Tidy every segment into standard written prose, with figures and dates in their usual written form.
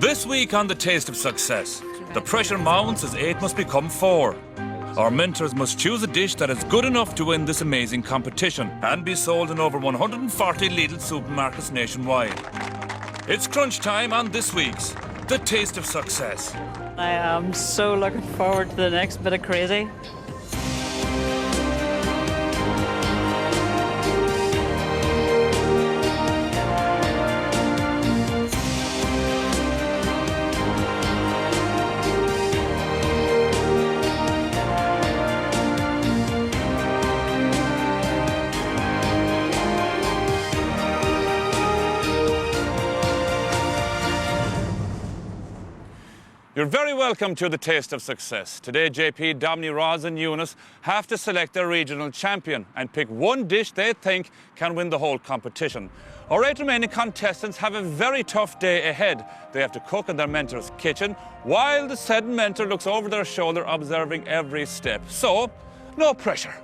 This week on The Taste of Success, the pressure mounts as 8 must become 4. Our mentors must choose a dish that is good enough to win this amazing competition and be sold in over 140 Lidl supermarkets nationwide. It's crunch time on this week's The Taste of Success. I am so looking forward to the next bit of crazy. You're very welcome to The Taste of Success. Today, JP, Dominic, Roz and Eunice have to select their regional champion and pick one dish they think can win the whole competition. Our 8 remaining contestants have a very tough day ahead. They have to cook in their mentor's kitchen while the said mentor looks over their shoulder observing every step. So, no pressure.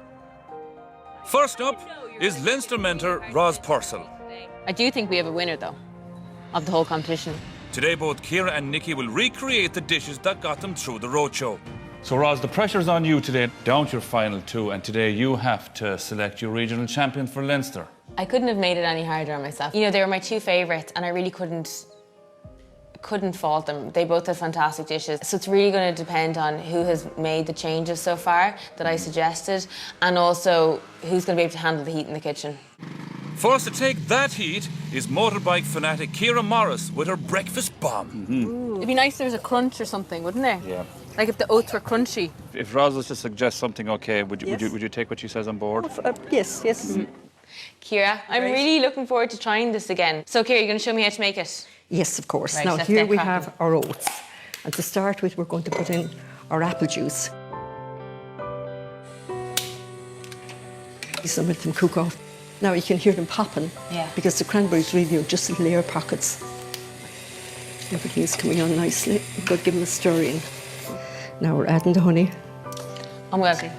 First up is Leinster mentor Roz Purcell. I do think we have a winner, though, of the whole competition. Today, both Ciara and Nikki will recreate the dishes that got them through the roadshow. So, Roz, the pressure's on you today, down to your final 2, and today you have to select your regional champion for Leinster. I couldn't have made it any harder on myself. You know, they were my 2 favourites, and I really couldn't fault them. They both had fantastic dishes. So it's really going to depend on who has made the changes so far that I suggested, and also who's going to be able to handle the heat in the kitchen. First to take that heat is motorbike fanatic Ciara Morris with her breakfast bomb. It'd be nice if there was a crunch or something, wouldn't there? Yeah. Like if the oats were crunchy. If Roz was to suggest something, okay, would you take what she says on board? Yes. Ciara, I'm really looking forward to trying this again. So, Ciara, you're going to show me how to make it? Yes, of course. Right, now let's here get we cracking. have our oats. And to start with, we're going to put in our apple juice. Some of them cook off. Now you can hear them popping. Yeah. Because the cranberries really are just little air pockets. Everything's coming on nicely. But give them a stir in. Now we're adding the honey. Oh my God,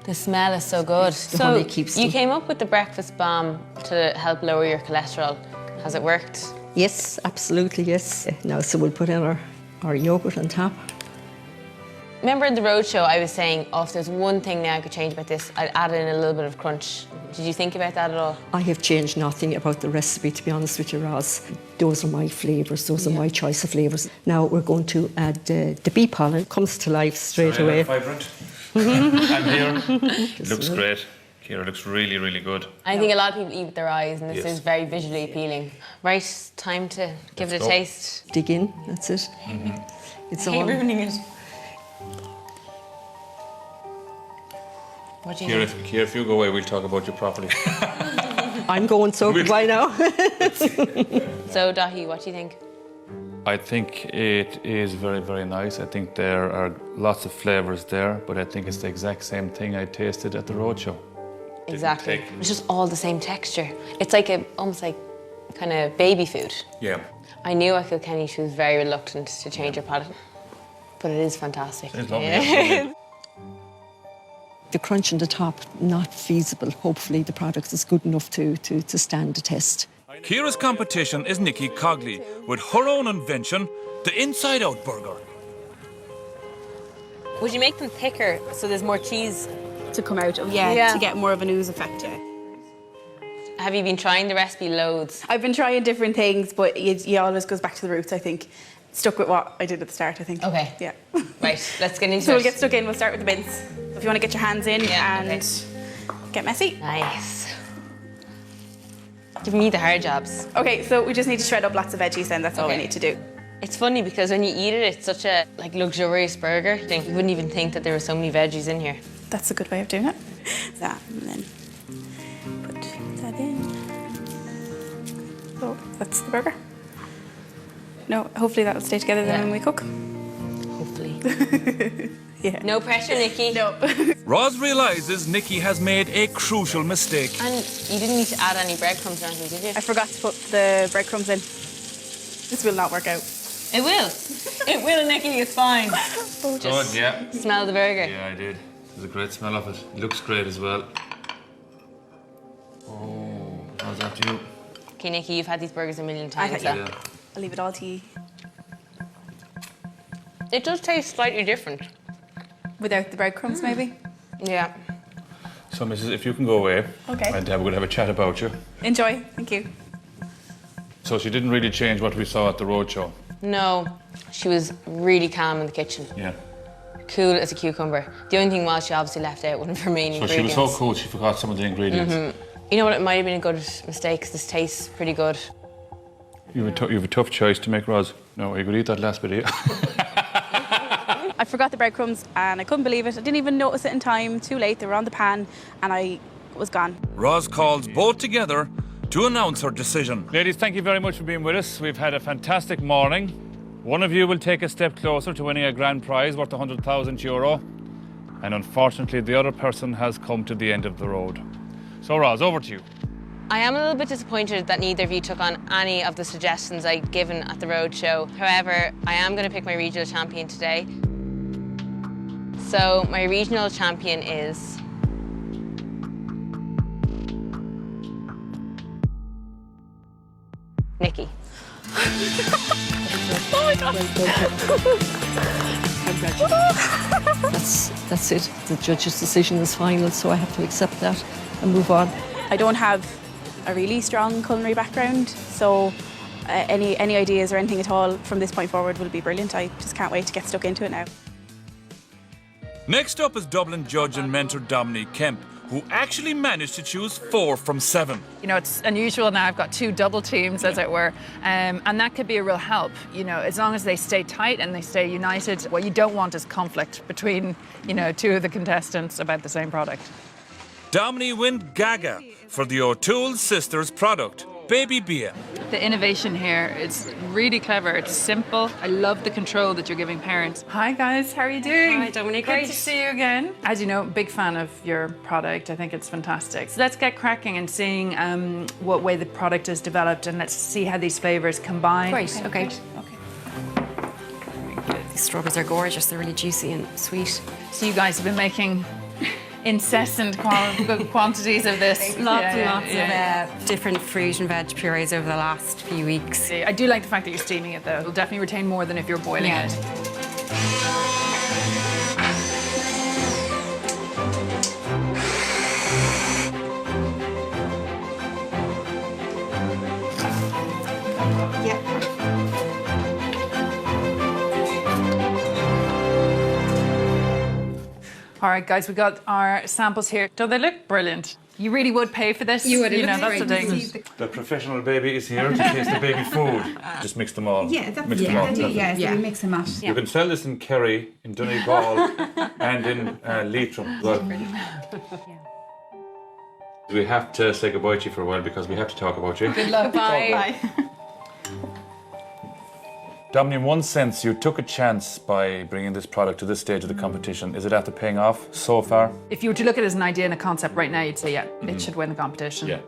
the smell is so good. The honey keeps you them. came up with the breakfast bomb to help lower your cholesterol. Has it worked? Yes, absolutely, yes. Now, so we'll put in our yogurt on top. Remember in the roadshow I was saying, oh, if there's one thing now I could change about this, I'd add in a little bit of crunch. Did you think about that at all? I have changed nothing about the recipe, to be honest with you, Roz. Those are my flavours, those are my choice of flavours. Now we're going to add the bee pollen. Comes to life straight away. Vibrant. And here, it looks great. Ciara, looks really, really good. I think a lot of people eat with their eyes, and this Yes. is very visually appealing. Right, time to give it a go. taste. Dig in, that's it. It's I hate all. ruining it. What do you think? Ciara, if you go away, we'll talk about you properly. I'm going so goodbye now. So, Dahi, what do you think? I think it is very, very nice. I think there are lots of flavours there, but I think it's the exact same thing I tasted at the roadshow. Exactly. take- It's just all the same texture. It's like almost like kind of baby food. Yeah. I knew at Kilkenny she was very reluctant to change her palate, but it is fantastic. It's lovely. Yeah. It's lovely. The crunch on the top, not feasible. Hopefully the product is good enough to stand the test. Ciara's competition is Nikki Cogley with her own invention, the Inside Out Burger. Would you make them thicker so there's more cheese? To come out of, Yeah. to get more of an ooze effect, yeah. Have you been trying the recipe loads? I've been trying different things, but it always goes back to the roots, I think. Stuck with what I did at the start, I think. Okay. Yeah. Right, let's get into So it. we'll get stuck in, we'll start with the bins. If you want to get your hands in Yeah, and okay. get messy. Nice. Give me the hard jobs. Okay, so we just need to shred up lots of veggies then, that's all we Okay. need to do. It's funny because when you eat it, it's such a luxurious burger. You wouldn't even think that there were so many veggies in here. That's a good way of doing it. That, and then put that in. So that's the burger. No, hopefully that'll stay together then Yeah. when we cook. Hopefully. Yeah. No pressure, Nikki. No. Roz realises Nikki has made a crucial mistake. And you didn't need to add any breadcrumbs or anything, did you? I forgot to put the breadcrumbs in. This will not work out. It will. It will, Nikki. It's fine. Good, yeah. Smell the burger. Yeah, I did. There's a great smell of it. It looks great as well. Oh, how's that to you? Okay, Nikki, you've had these burgers a million I times. had- so- Yeah. I'll leave it all to you. It does taste slightly different. Without the breadcrumbs, maybe. Yeah. So, Mrs., if you can go away, Okay. and we're going to have a chat about you. Enjoy. Thank you. So she didn't really change what we saw at the roadshow. No, she was really calm in the kitchen. Yeah. Cool as a cucumber. The only thing was she obviously left out one of her main So ingredients. she was so cool she forgot some of the ingredients. You know what? It might have been a good mistake because this tastes pretty good. You have a tough choice to make, Roz. No, you could eat that last bit, I forgot the breadcrumbs and I couldn't believe it. I didn't even notice it in time. Too late. They were on the pan and I was gone. Roz calls both together to announce her decision. Ladies, thank you very much for being with us. We've had a fantastic morning. One of you will take a step closer to winning a grand prize worth €100,000. And unfortunately, the other person has come to the end of the road. So, Roz, over to you. I am a little bit disappointed that neither of you took on any of the suggestions I'd given at the roadshow. However, I am going to pick my regional champion today. So, my regional champion is... Nikki. That's it. The judge's decision is final, so I have to accept that and move on. I don't have a really strong culinary background, so any ideas or anything at all from this point forward will be brilliant. I just can't wait to get stuck into it now. Next up is Dublin judge and mentor Dominique Kemp, who actually managed to choose 4 from 7. You know, it's unusual now. I've got 2 double teams, as it were, and that could be a real help. You know, as long as they stay tight and they stay united, what you don't want is conflict between, you know, 2 of the contestants about the same product. Dominique went gaga for the O'Toole sisters product, Baby Bia. The innovation here is really clever. It's simple. I love the control that you're giving parents. Hi guys, how are you doing? Hi, Dominique. Good Great. to see you again. As you know, big fan of your product. I think it's fantastic. So let's get cracking and seeing what way the product is developed, and let's see how these flavors combine. Great, okay. These strawberries are gorgeous. They're really juicy and sweet. So you guys have been making incessant quantities of this. Lots and lots of different fruit and veg purees over the last few weeks. I do like the fact that you're steaming it though. It'll definitely retain more than if you're boiling it. All right, guys, we got our samples here. Don't they look brilliant? You really would pay for this? You would. You know, that's the thing. The professional baby is here to taste the baby food. Just mix them all. Yeah, that's mix them all. so we mix and match. You can sell this in Kerry, in Donegal, and in Leitrim. Well, we have to say goodbye to you for a while because we have to talk about you. Good luck. Bye. Dominic, in one sense, you took a chance by bringing this product to this stage of the competition. Is it after paying off so far? If you were to look at it as an idea and a concept right now, you'd say, yeah, it should win the competition. Yeah.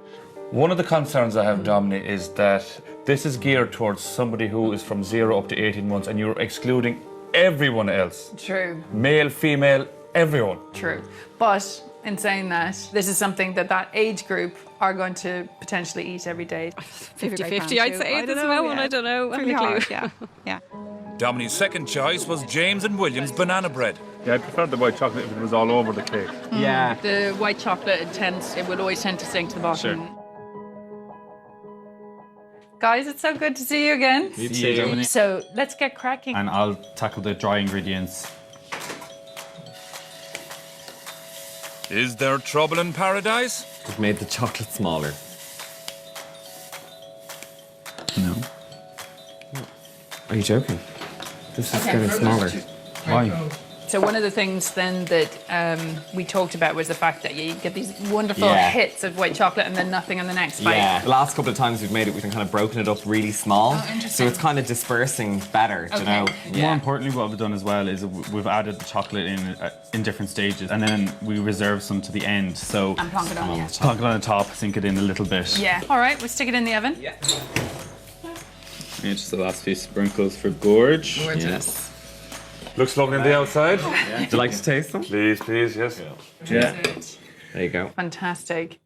One of the concerns I have, Dominic, is that this is geared towards somebody who is from 0 up to 18 months and you're excluding everyone else. True. Male, female, everyone. True. But in saying that, this is something that age group are going to potentially eat every day. 50-50, I'd say at this moment. I don't know. Really hard, yeah. Dominic's second choice was James and Williams banana bread. Yeah, I prefer the white chocolate if it was all over the cake. Yeah. The white chocolate, it would always tend to sink to the bottom. Sure. Guys, it's so good to see you again. See you, Dominic. So let's get cracking. And I'll tackle the dry ingredients. Is there trouble in paradise? We've made the chocolate smaller. No. Are you joking? This is getting smaller. Why? So one of the things then that we talked about was the fact that you get these wonderful Yeah. hits of white chocolate and then nothing on the next bite. Yeah. The last couple of times we've made it, we've kind of broken it up really small. So it's kind of dispersing better, do you know? More importantly, what we've done as well is we've added the chocolate in different stages, and then we reserve some to the end. So And plonk it on. Yeah. plonk it on the top, sink it in a little bit. Yeah. All right, we'll stick it in the oven. Yeah, just the last few sprinkles for gorge. Yes. Looks lovely on the outside. Would you like to taste them? Please, please, yes. Yeah. There you go. Fantastic.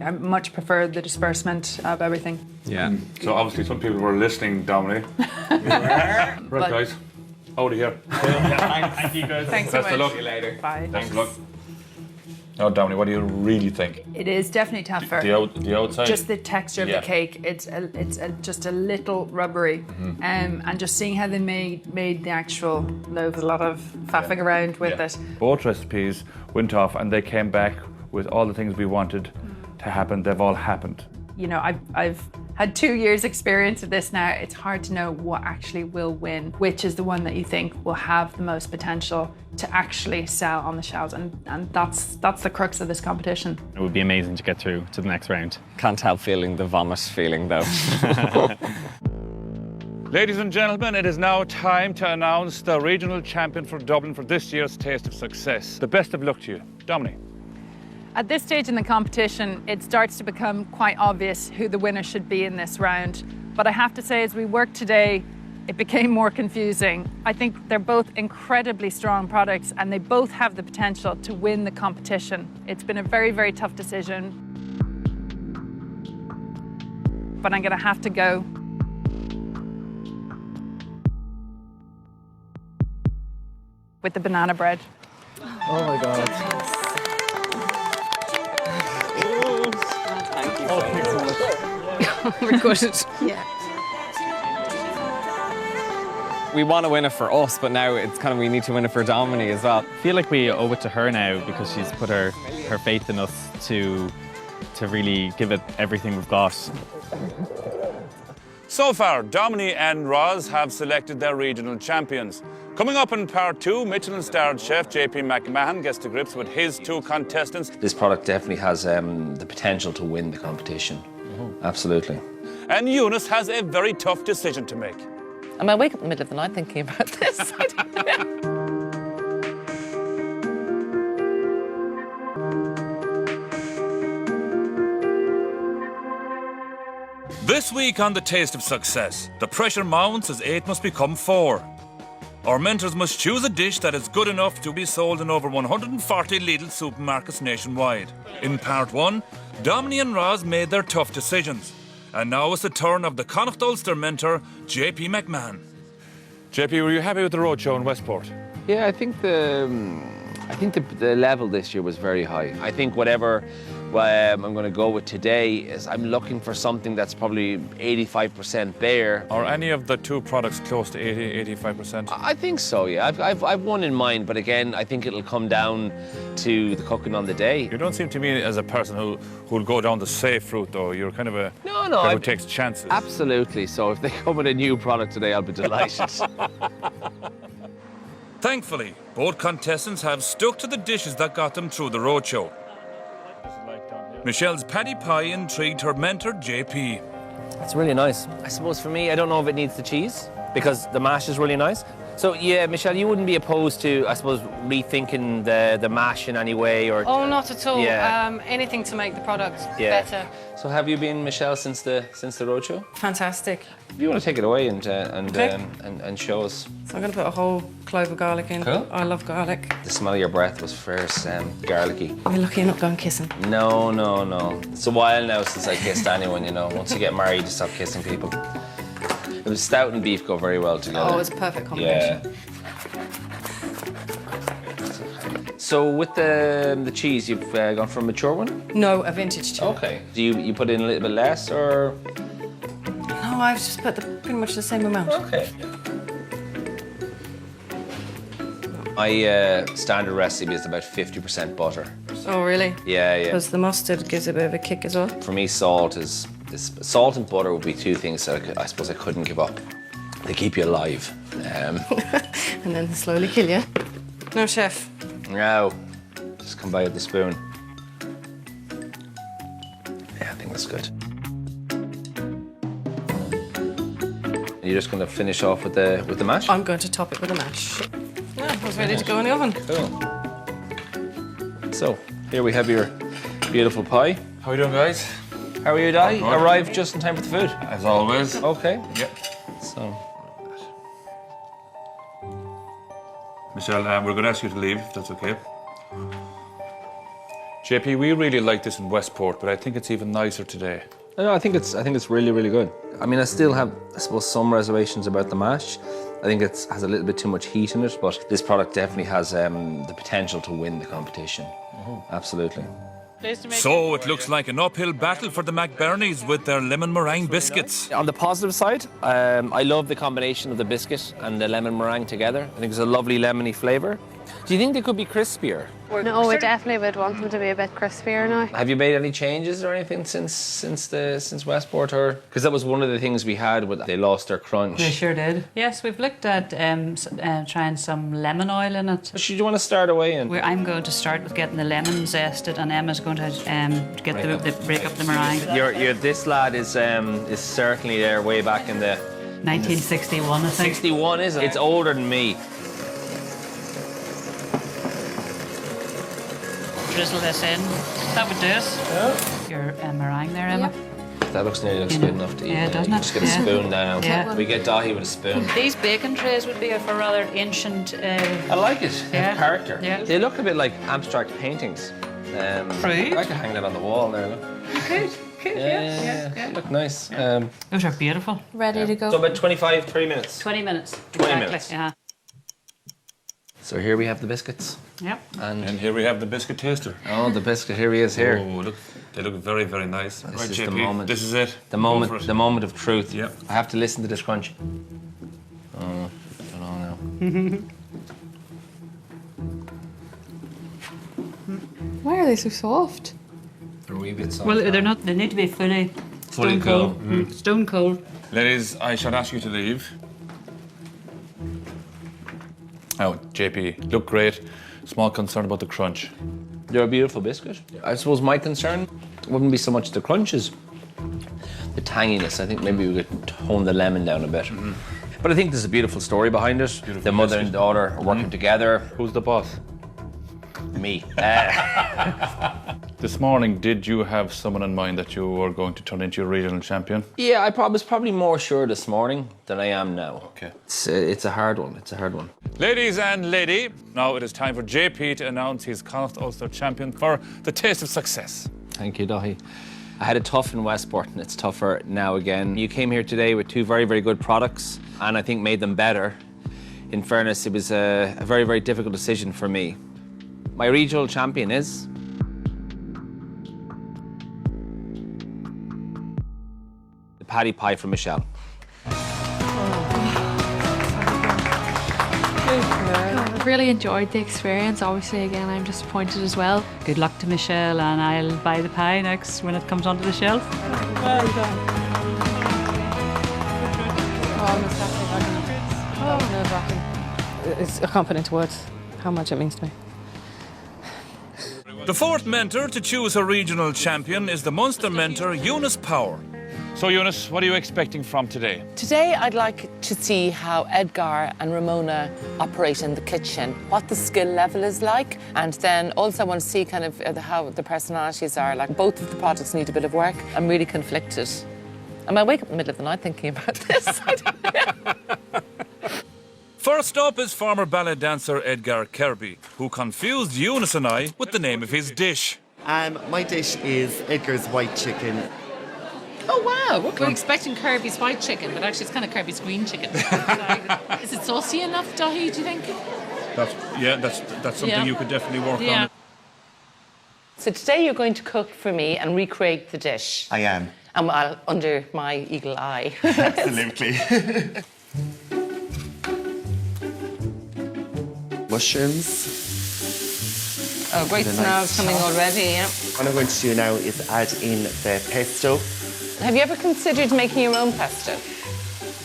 I much prefer the disbursement of everything. Yeah. So obviously some people were listening, Dominic. Right, guys. Out of here. Thank you guys. Thanks so Best of much. luck. See you later. Bye. Best of luck. Now, Dominic, what do you really think? It is definitely tougher. The outside? Just the texture of Yeah. the cake. It's just a little rubbery, and just seeing how they made the actual loaf. A lot of faffing around with it. Both recipes went off and they came back with all the things we wanted to happen. They've all happened. You know, I've had 2 years experience of this now. It's hard to know what actually will win, which is the one that you think will have the most potential to actually sell on the shelves, and that's the crux of this competition. It would be amazing to get through to the next round. Can't help feeling the vomit feeling though. Ladies and gentlemen, it is now time to announce the regional champion for Dublin for this year's Taste of Success. The best of luck to you. Dominic. At this stage in the competition, it starts to become quite obvious who the winner should be in this round. But I have to say, as we worked today, it became more confusing. I think they're both incredibly strong products and they both have the potential to win the competition. It's been a very, very tough decision. But I'm going to have to go with the banana bread. Oh my God. Thank you so much. We're gutted. Yeah. We want to win it for us, but now it's kind of we need to win it for Dominic as well. I feel like we owe it to her now because she's put her faith in us to really give it everything we've got. So far, Dominic and Roz have selected their regional champions. Coming up in part 2, Michelin-starred chef JP McMahon gets to grips with his 2 contestants. This product definitely has the potential to win the competition. Absolutely. And Eunice has a very tough decision to make. Am I awake in the middle of the night thinking about this? I don't know. This week on The Taste of Success, the pressure mounts as 8 must become 4. Our mentors must choose a dish that is good enough to be sold in over 140 Lidl supermarkets nationwide. In part 1, Dominic and Roz made their tough decisions. And now it's the turn of the Connacht Ulster mentor, JP McMahon. JP, were you happy with the roadshow in Westport? Yeah, I think the level this year was very high. I think whatever I'm going to go with today is I'm looking for something that's probably 85% there. Are any of the 2 products close to 80-85%? I think so, yeah. I've one in mind, but again, I think it'll come down to the cooking on the day. You don't seem to me as a person who'll go down the safe route, though. You're kind of a guy who takes chances. Absolutely. So if they come with a new product today, I'll be delighted. Thankfully, both contestants have stuck to the dishes that got them through the roadshow. Michelle's paddy pie intrigued her mentor, JP. It's really nice. I suppose for me, I don't know if it needs the cheese because the mash is really nice. So yeah, Michelle, you wouldn't be opposed to, I suppose, rethinking the mash in any way, or? Oh, not at all. Yeah. Anything to make the product better. So have you been, Michelle, since the roadshow? Fantastic. If you want to take it away and show us. So I'm going to put a whole clove of garlic in. Cool. I love garlic. The smell of your breath was first garlicky. You're lucky you're not going kissing. No. It's a while now since I kissed anyone, you know. Once you get married, you stop kissing people. It was stout and beef go very well together. Oh, it's a perfect combination. Yeah. So with the cheese, you've gone for a mature one? No, a vintage cheese. Okay. Do you put in a little bit less, or? No, I've just put pretty much the same amount. Okay. My standard recipe is about 50% butter. Oh, really? Yeah. Because the mustard gives a bit of a kick as well. For me, salt and butter would be 2 things that I suppose I couldn't give up. They keep you alive. And then they slowly kill you. No, chef. No. Just come by with the spoon. Yeah, I think that's good. You're just going to finish off with the mash? I'm going to top it with a mash. Yeah, I was ready to go in the oven. Cool. So, here we have your beautiful pie. How are you doing, guys? How are you, Di? Arrived just in time for the food. As always. Okay. Yep. So, Michelle, we're going to ask you to leave, if that's okay. JP, we really like this in Westport, but I think it's even nicer today. No, I think it's really, really good. I mean, I still have, I suppose, some reservations about the mash. I think it has a little bit too much heat in it, but this product definitely has the potential to win the competition. Absolutely. So it looks like an uphill battle for the McBurneys with their lemon meringue biscuits. On the positive side, I love the combination of the biscuit and the lemon meringue together. I think it's a lovely lemony flavour. Do you think they could be crispier? No, we definitely would want them to be a bit crispier now. Have you made any changes or anything since Westport, or because that was one of the things we had with they lost their crunch? They sure did. Yes, we've looked at trying some lemon oil in it. Should you want to start away? I'm going to start with getting the lemon zested, and Emma's going to break up the meringue. This lad is certainly there way back in the 1961, I think. 61, is it? It's older than me. Drizzle this in. That would do it. Your meringue there, Emma. That looks good enough to eat. Yeah, doesn't it? Just get a spoon now. Yeah. We get Dahi with a spoon. These bacon trays would be for rather ancient. I like it. They have character. Yeah. They look a bit like abstract paintings. Rude. I could hang that on the wall there. Look. Good. Yeah. Look nice. Those are beautiful. Ready to go. So about 30 minutes. 20 minutes. 20 exactly. minutes. Yeah. So here we have the biscuits. Yep. And here we have the biscuit taster. Oh, the biscuit. Here he is. Here. Oh, look, they look very, very nice. This Right, is JP, the moment. This is it. The Go for it. moment of truth. Yep. I have to listen to this crunch. Oh, I don't know now. Why are they so soft? They're a wee bit soft. Well, they're not. They need to be fully stone cold. cold. Stone cold. Ladies, I shall ask you to leave. Oh, JP, look great. Small concern about the crunch. They're a beautiful biscuit. I suppose my concern wouldn't be so much the crunches, the tanginess. I think maybe we could tone the lemon down a bit. But I think there's a beautiful story behind it. The mother and daughter are working together. Who's the boss? Me. This morning, did you have someone in mind that you were going to turn into your regional champion? Yeah, I was probably more sure this morning than I am now. Okay. It's a hard one. It's a hard one. Ladies and lady, now it is time for JP to announce he's Connacht Ulster champion for the Taste of Success. Thank you, Dahi. I had it tough in Westport, and it's tougher now again. You came here today with two very, very good products, and I think made them better. In fairness, it was a very, very difficult decision for me. My regional champion is... the Paddy Pie from Michelle. I've really enjoyed the experience. Obviously, again, I'm disappointed as well. Good luck to Michelle, and I'll buy the pie next when it comes onto the shelf. Well done. I can't put into words how much it means to me. The fourth mentor to choose a regional champion is the Munster mentor, Eunice Power. So, Eunice, what are you expecting from today? Today, I'd like to see how Edgar and Ramona operate in the kitchen, what the skill level is like, and then also I want to see kind of how the personalities are. Like, both of the products need a bit of work. I'm really conflicted. I might wake up in the middle of the night thinking about this. First up is former ballet dancer Edgar Kirby, who confused Eunice and I with the name of his dish. My dish is Edgar's white chicken. Oh wow, we're expecting Kirby's white chicken, but actually it's kind of Kirby's green chicken. Is it saucy enough, Dahi, do you think? That's something you could definitely work on. So today you're going to cook for me and recreate the dish. I am. And under my eagle eye. Absolutely. Mushrooms. Oh, great smells coming already, yeah. What I'm going to do now is add in the pesto. Have you ever considered making your own pesto?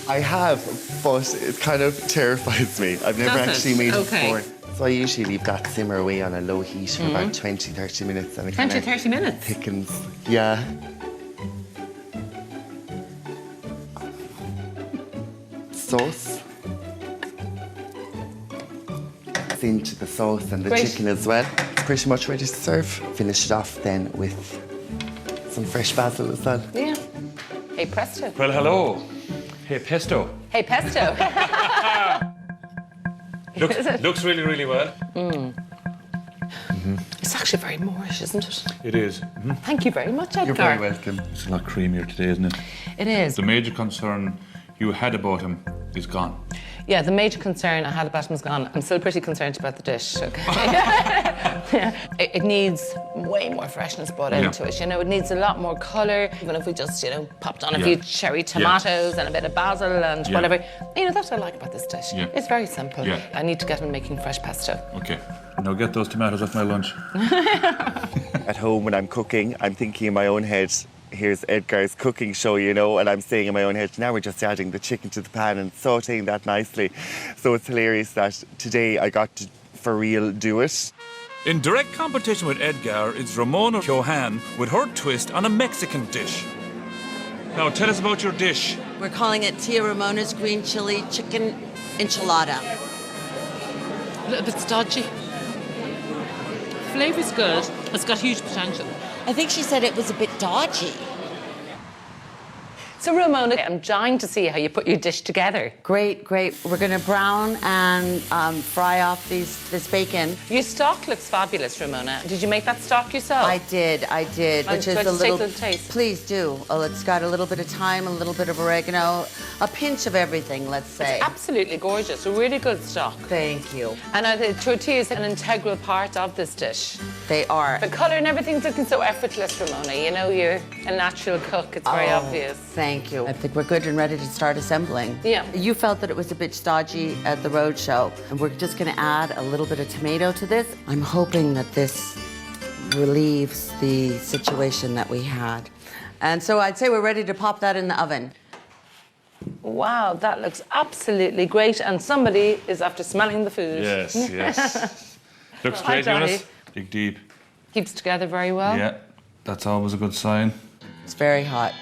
I have, but it kind of terrifies me. I've never actually made it before. So I usually leave that simmer away on a low heat for about 20-30 minutes. And it 20-30 minutes? Thickens, yeah. Sauce. Into the sauce and the chicken as well. It's pretty much ready to serve. Finish it off then with some fresh basil as well. Yeah. Hey, presto. Well, hello. Hey, pesto. Hey, pesto. Looks really, really well. It's actually very Moorish, isn't it? It is. Thank you very much, Edgar. You're very welcome. It's a lot creamier today, isn't it? It is. The major concern you had about him is gone. Yeah, the major concern I had about him is gone. I'm still pretty concerned about the dish, okay? It needs way more freshness brought into it, you know. It needs a lot more colour. Even if we just, you know, popped on a few cherry tomatoes and a bit of basil and whatever. You know, that's what I like about this dish. It's very simple. I need to get him making fresh pesto. Okay. Now get those tomatoes off my lunch. At home when I'm cooking, I'm thinking in my own head, here's Edgar's cooking show, you know, and I'm saying in my own head, now we're just adding the chicken to the pan and sauteing that nicely. So it's hilarious that today I got to, for real, do it. In direct competition with Edgar is Ramona Johan with her twist on a Mexican dish. Now tell us about your dish. We're calling it Tia Ramona's green chili chicken enchilada. A little bit stodgy. Flavour's good. It's got huge potential. I think she said it was a bit dodgy. So Ramona, I'm dying to see how you put your dish together. Great, great. We're going to brown and fry off this bacon. Your stock looks fabulous, Ramona. Did you make that stock yourself? I did. Which is a little. Take a taste. Please do. Oh, it's got a little bit of thyme, a little bit of oregano, a pinch of everything. Let's say. It's absolutely gorgeous. A really good stock. Thank you. And are the tortillas an integral part of this dish? They are. The colour and everything's looking so effortless, Ramona. You know, you're a natural cook. It's very obvious. Thank you. I think we're good and ready to start assembling. Yeah. You felt that it was a bit stodgy at the roadshow, and we're just going to add a little bit of tomato to this. I'm hoping that this relieves the situation that we had. And so I'd say we're ready to pop that in the oven. Wow, that looks absolutely great. And somebody is after smelling the food. Yes, yes. Looks great, Eunice. Dig deep. Keeps together very well. Yeah, that's always a good sign. It's very hot.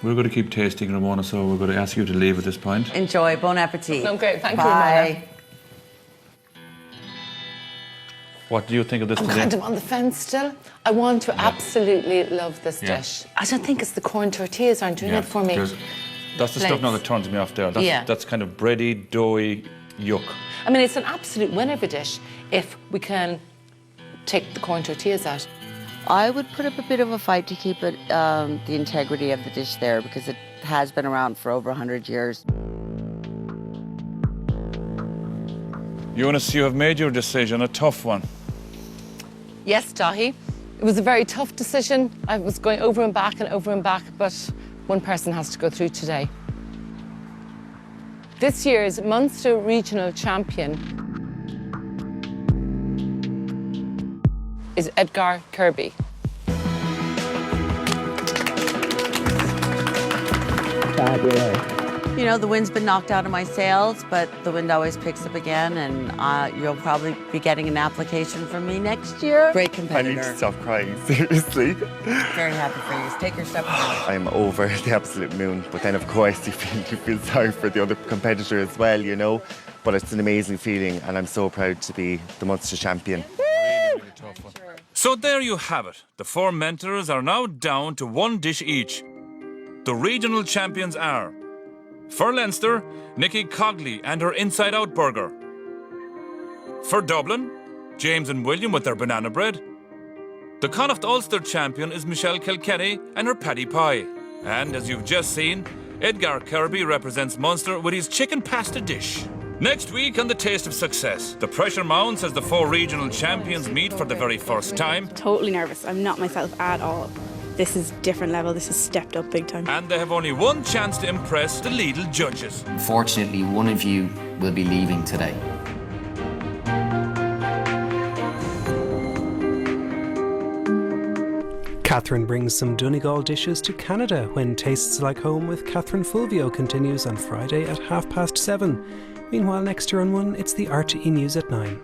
We're going to keep tasting, Ramona, so we're going to ask you to leave at this point. Enjoy. Bon appetit. No, great. Thank you, Bye. Ramona. What do you think of this I'm today? kind of on the fence still. I want to absolutely love this dish. I don't think it's the corn tortillas aren't doing it for me. That's the stuff now that turns me off there. That's kind of bready, doughy yuck. I mean, it's an absolute win of a dish if we can take the corn tortillas out. I would put up a bit of a fight to keep it the integrity of the dish there because it has been around for over 100 years. Eunice, you have made your decision, a tough one. Yes, Dahi. It was a very tough decision. I was going over and back, but one person has to go through today. This year's Munster Regional Champion is Edgar Kirby. You know, the wind's been knocked out of my sails, but the wind always picks up again, and you'll probably be getting an application from me next year. Great competitor. I need to stop crying, seriously. Very happy for you. Take your step forward. I'm over the absolute moon, but then of course you feel sorry for the other competitor as well, you know. But it's an amazing feeling, and I'm so proud to be the Munster champion. So there you have it. The four mentors are now down to one dish each. The regional champions are, for Leinster, Nikki Cogley and her Inside Out burger. For Dublin, James and William with their banana bread. The Connacht Ulster champion is Michelle Kilkenny and her paddy pie. And as you've just seen, Edgar Kirby represents Munster with his chicken pasta dish. Next week on The Taste of Success, the pressure mounts as the four regional champions meet for the very first time. Totally nervous. I'm not myself at all. This is different level. This has stepped up big time. And they have only one chance to impress the Lidl judges. Unfortunately, one of you will be leaving today. Catherine brings some Donegal dishes to Canada when Tastes Like Home with Catherine Fulvio continues on Friday at 7:30. Meanwhile, next year on 1, it's the RTE News at 9.